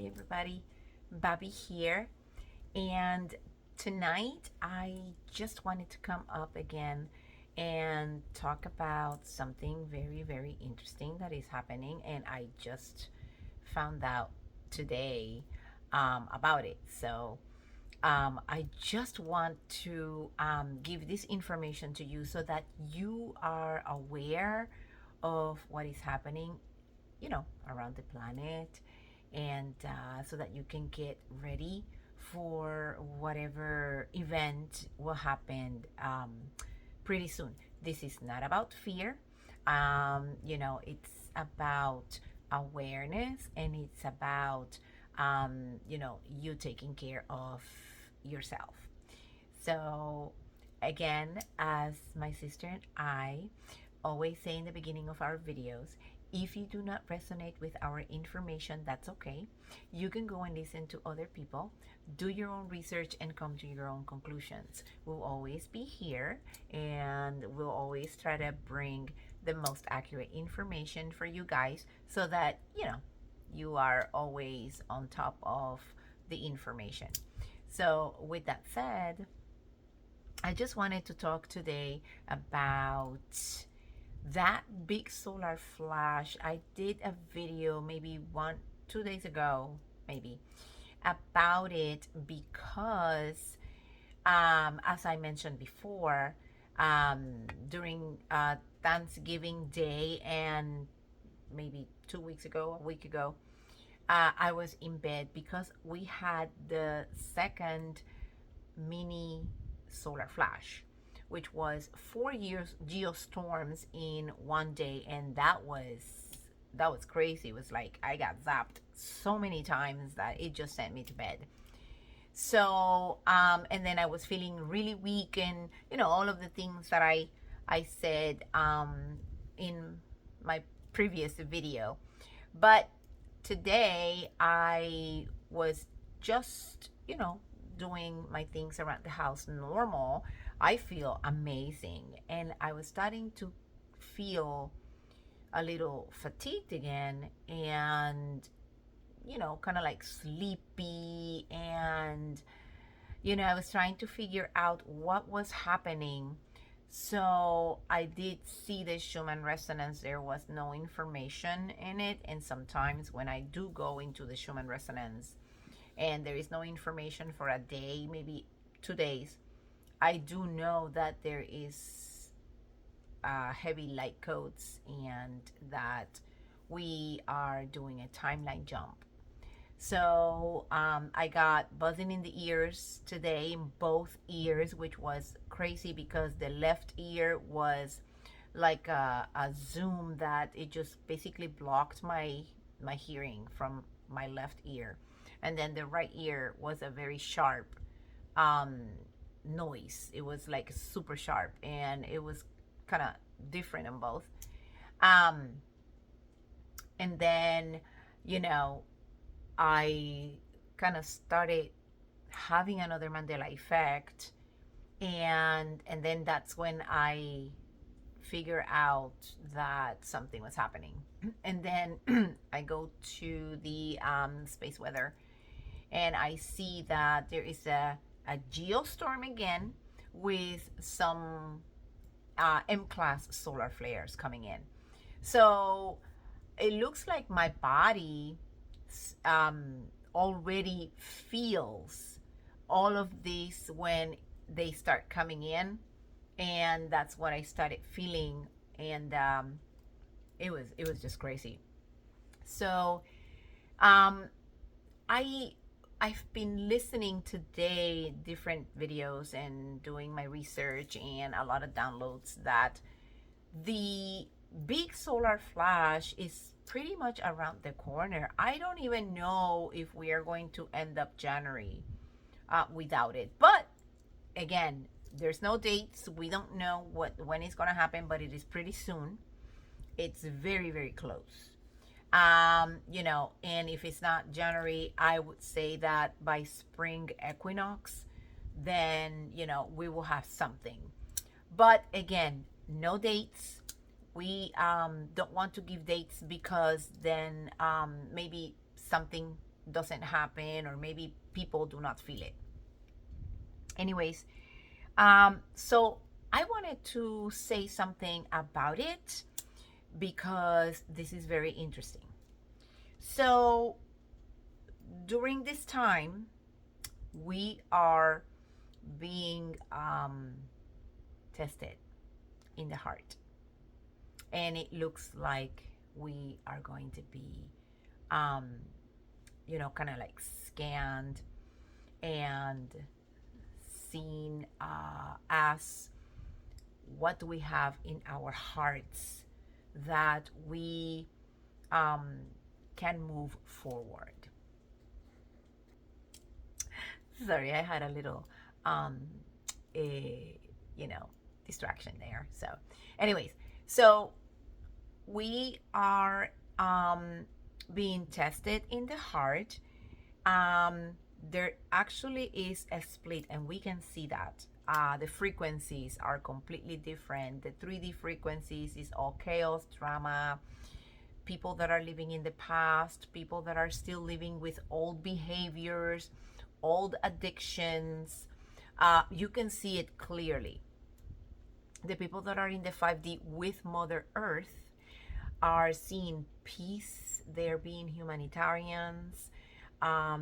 Hi everybody, Bobby here, and tonight I just wanted to come up again and talk about something very interesting that is happening, and I just found out today about it. So I just want to give this information to you so that you are aware of what is happening, around the planet, and so that you can get ready for whatever event will happen pretty soon. This is not about fear. It's about awareness, and it's about, you taking care of yourself. So, again, as my sister and I always say in the beginning of our videos, if you do not resonate with our information, that's okay. You can go and listen to other people, do your own research, and come to your own conclusions. We'll always be here, and we'll always try to bring the most accurate information for you guys so that, you are always on top of the information. So, with that said, I just wanted to talk today about that big solar flash. I did a video maybe 2 days ago, maybe, about it because, as I mentioned before, during Thanksgiving Day and maybe 2 weeks ago, a week ago, I was in bed because we had the second mini solar flash, which was 4 years geostorms in one day, and that was crazy. It was like I got zapped so many times that it just sent me to bed. So and then I was feeling really weak, and all of the things that I said in my previous video. But today I was just, doing my things around the house normal. I feel amazing, and I was starting to feel a little fatigued again, and kind of like sleepy, and I was trying to figure out what was happening. So I did see the Schumann resonance. There was no information in it, and sometimes when I do go into the Schumann resonance and there is no information for a day, maybe 2 days, I do know that there is heavy light codes, and that we are doing a timeline jump. So I got buzzing in the ears today, in both ears, which was crazy because the left ear was like a zoom that it just basically blocked my hearing from my left ear. And then the right ear was a very sharp um, noise. It was like super sharp, and it was kind of different in both. Um, and then, you know, I kind of started having another Mandela effect, and then that's when I figure out that something was happening. And then I go to the space weather, and I see that there is a geostorm again with some M-class solar flares coming in. So it looks like my body um, already feels all of these when they start coming in, and that's what I started feeling, and it was just crazy. So um, I I've been listening today different videos and doing my research and a lot of downloads that the big solar flash is pretty much around the corner. I don't even know if we are going to end up January without it. But again, there's no dates. We don't know when it's going to happen, but it is pretty soon. It's very close. And if it's not January, I would say that by spring equinox, then we will have something. But again, no dates. We don't want to give dates because then maybe something doesn't happen, or maybe people do not feel it. Anyways, so I wanted to say something about it because this is very interesting. So during this time, we are being tested in the heart, and it looks like we are going to be, um, kind of like scanned and seen as what do we have in our hearts that we um, can move forward. Sorry, I had a little, um, a, distraction there. So, anyways, so we are being tested in the heart. Um, there actually is a split, and we can see that. The frequencies are completely different. The 3D frequencies is all chaos, drama, people that are living in the past, people that are still living with old behaviors, old addictions. You can see it clearly. The people that are in the 5D with Mother Earth are seeing peace, they're being humanitarians,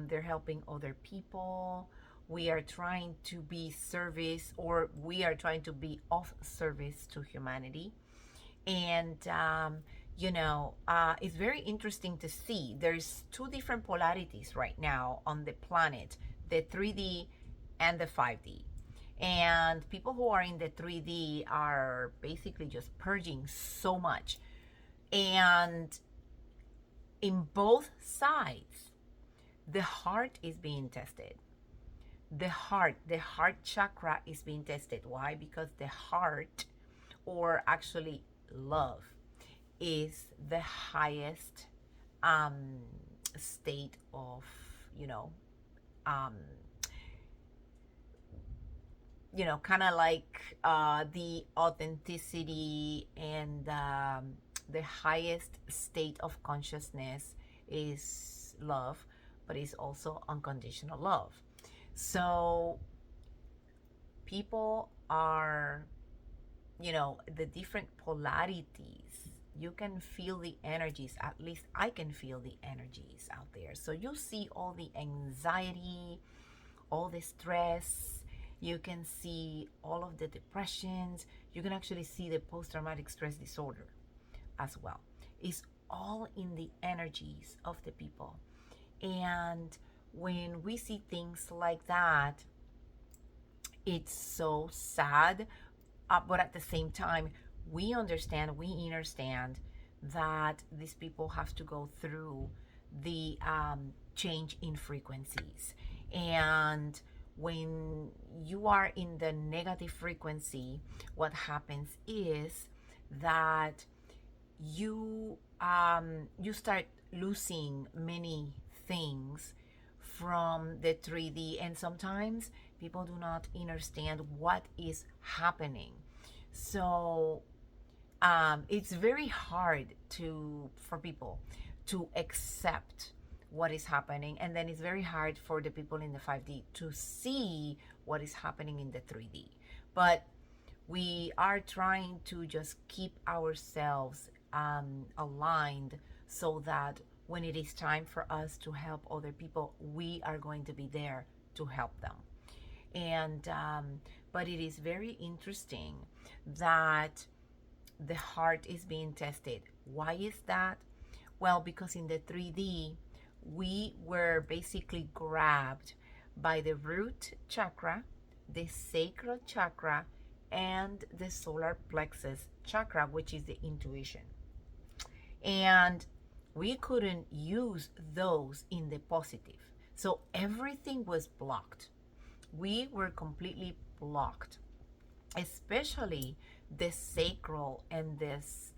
they're helping other people. We are trying to be service, or we are trying to be of service to humanity. And it's very interesting to see there's two different polarities right now on the planet, the 3D and the 5D. And people who are in the 3D are basically just purging so much. And in both sides, the heart is being tested. The heart chakra is being tested. Why? Because the heart, or actually love, is the highest um, state of, um, kind of like the authenticity, and the highest state of consciousness is love, but it's also unconditional love. So people are, the different polarities, you can feel the energies. At least I can feel the energies out there. So you see all the anxiety, all the stress. You can see all of the depressions. You can actually see the post-traumatic stress disorder as well. It's all in the energies of the people. And when we see things like that, it's so sad. But at the same time, we understand that these people have to go through the change in frequencies. And when you are in the negative frequency, what happens is that you start losing many things from the 3D, and sometimes people do not understand what is happening. So it's very hard for people to accept what is happening, and then it's very hard for the people in the 5D to see what is happening in the 3D. But we are trying to just keep ourselves aligned, so that when it is time for us to help other people, we are going to be there to help them. And but it is very interesting that the heart is being tested. Why is that? Well, because in the 3D, we were basically grabbed by the root chakra, the sacral chakra, and the solar plexus chakra, which is the intuition. And we couldn't use those in the positive. So everything was blocked. We were completely blocked, especially the sacral and this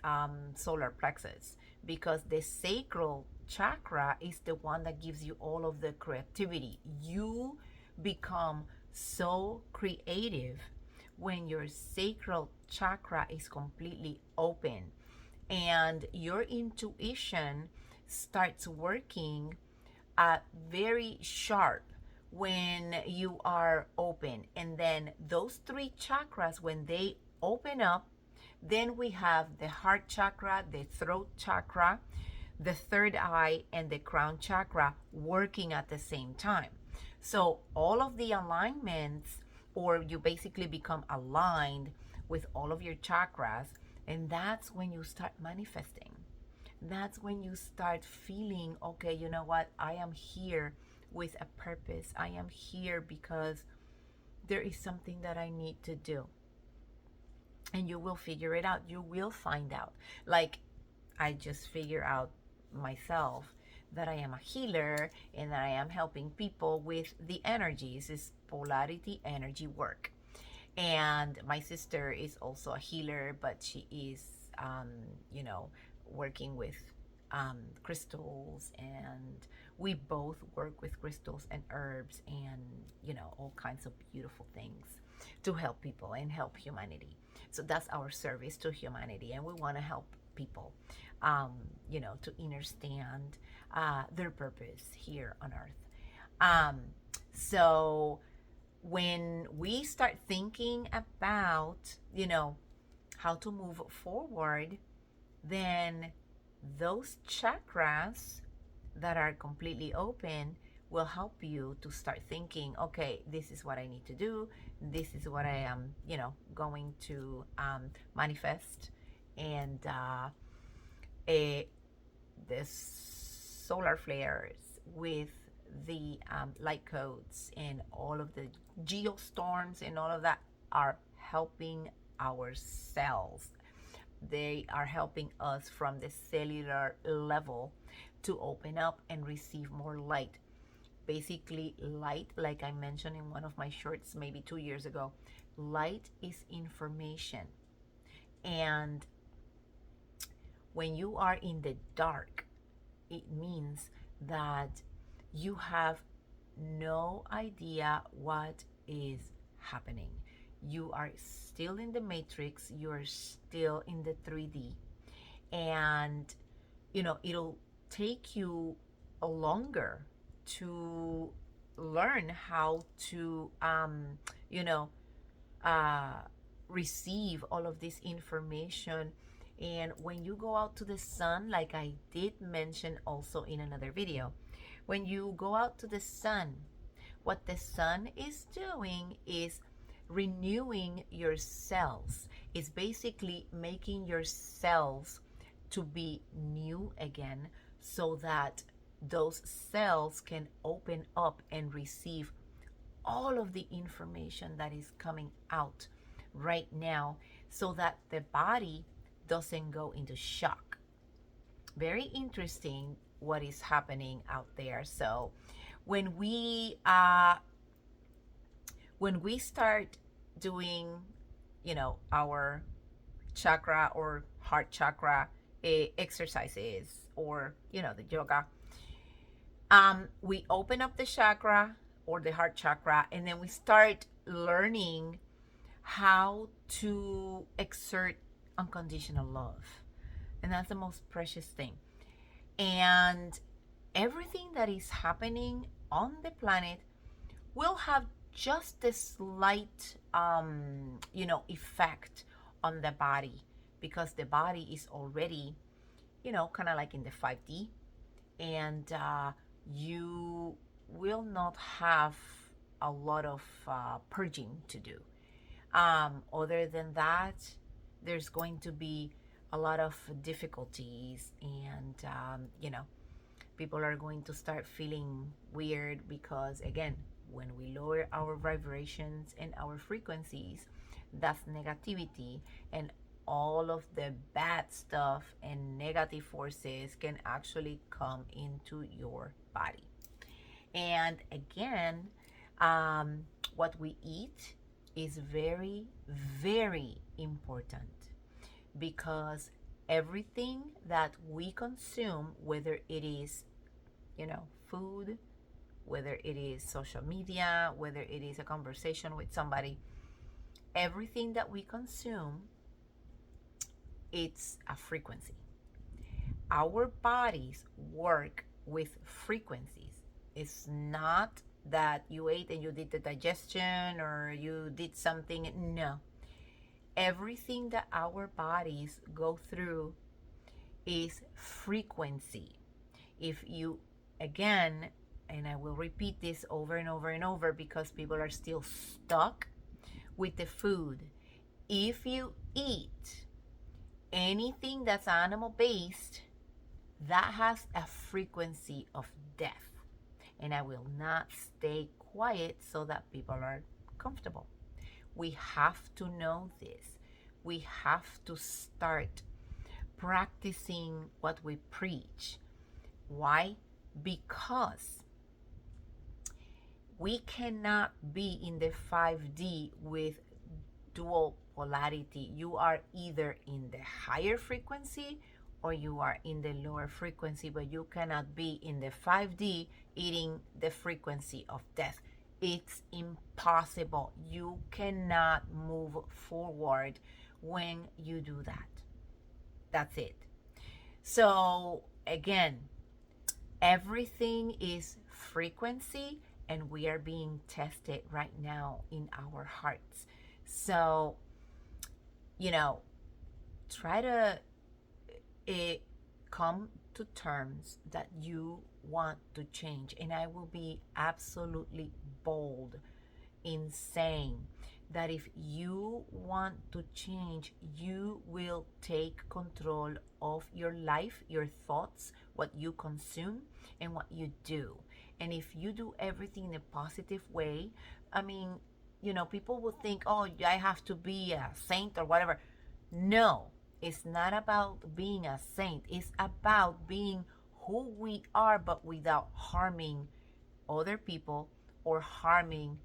solar plexus, because the sacral chakra is the one that gives you all of the creativity. You become so creative when your sacral chakra is completely open, and your intuition starts working very sharp when you are open. And then those three chakras, when they open up, then we have the heart chakra, the throat chakra, the third eye, and the crown chakra working at the same time. So all of the alignments, or you basically become aligned with all of your chakras, and that's when you start manifesting. That's when you start feeling, okay, you know what? I am here with a purpose. I am here because there is something that I need to do. And you will figure it out. You will find out. Like, I just figure out myself that I am a healer and that I am helping people with the energies. It's polarity energy work. And my sister is also a healer, but she is, you know, working with crystals, and we both work with crystals and herbs and, you know, all kinds of beautiful things to help people and help humanity. So that's our service to humanity, and we want to help people, you know, to understand their purpose here on earth. So when we start thinking about, you know, how to move forward, then those chakras that are completely open will help you to start thinking, okay, this is what I need to do. This is what I am, you know, going to manifest. And the solar flares with the light codes and all of the geostorms and all of that are helping our cells. They are helping us from the cellular level to open up and receive more light. Basically, light, like I mentioned in one of my shorts maybe 2 years ago, light is information. And when you are in the dark, it means that you have no idea what is happening. You are still in the matrix, you are still in the 3D. And, you know, it'll take you longer to learn how to, you know, receive all of this information. And when you go out to the sun, like I did mention also in another video, when you go out to the sun, what the sun is doing is renewing your cells. It's basically making your cells to be new again, so that those cells can open up and receive all of the information that is coming out right now, so that the body doesn't go into shock. Very interesting what is happening out there. So when we start doing, you know, our chakra or heart chakra exercises, or, you know, the yoga, we open up the chakra or the heart chakra, and then we start learning how to exert unconditional love. And that's the most precious thing. And everything that is happening on the planet will have just a slight, you know, effect on the body, because the body is already, you know, kind of like in the 5D, and you will not have a lot of purging to do. Other than that, there's going to be a lot of difficulties, and you know, people are going to start feeling weird, because again, when we lower our vibrations and our frequencies, that's negativity, and all of the bad stuff and negative forces can actually come into your body. And again, what we eat is very, very important, because everything that we consume, whether it is, you know, food, whether it is social media, whether it is a conversation with somebody, everything that we consume, it's a frequency. Our bodies work with frequencies. It's not that you ate and you did the digestion or you did something. No. Everything that our bodies go through is frequency. If you, again, and I will repeat this over and over and over because people are still stuck with the food. If you eat anything that's animal based, that has a frequency of death. And I will not stay quiet so that people are comfortable. We have to know this. We have to start practicing what we preach. Why? Because we cannot be in the 5D with dual polarity. You are either in the higher frequency or you are in the lower frequency, but you cannot be in the 5D eating the frequency of death. It's impossible. You cannot move forward when you do that. That's it. So again, everything is frequency, and we are being tested right now in our hearts. So, try to come to terms that you want to change. And I will be absolutely bold in saying that if you want to change, you will take control of your life, your thoughts, what you consume, and what you do. And if you do everything in a positive way, people will think, oh, I have to be a saint or whatever. No, it's not about being a saint. It's about being who we are, but without harming other people or harming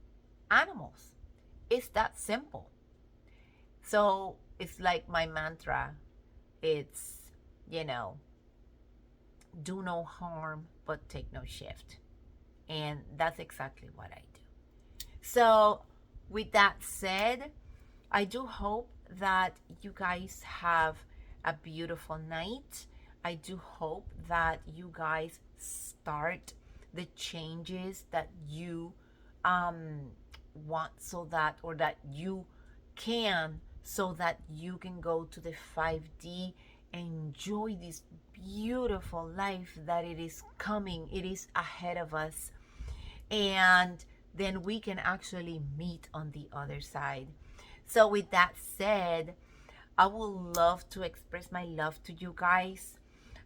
animals. It's that simple. So it's like my mantra. It's, do no harm, but take no shift. And that's exactly what I do. So with that said, I do hope that you guys have a beautiful night. I do hope that you guys start the changes that you want, so that, or that you can, so that you can go to the 5D and enjoy this beautiful life that it is coming. It is ahead of us. And then we can actually meet on the other side. So with that said, I would love to express my love to you guys.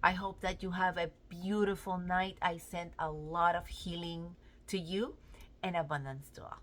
I hope that you have a beautiful night. I sent a lot of healing to you and abundance to all.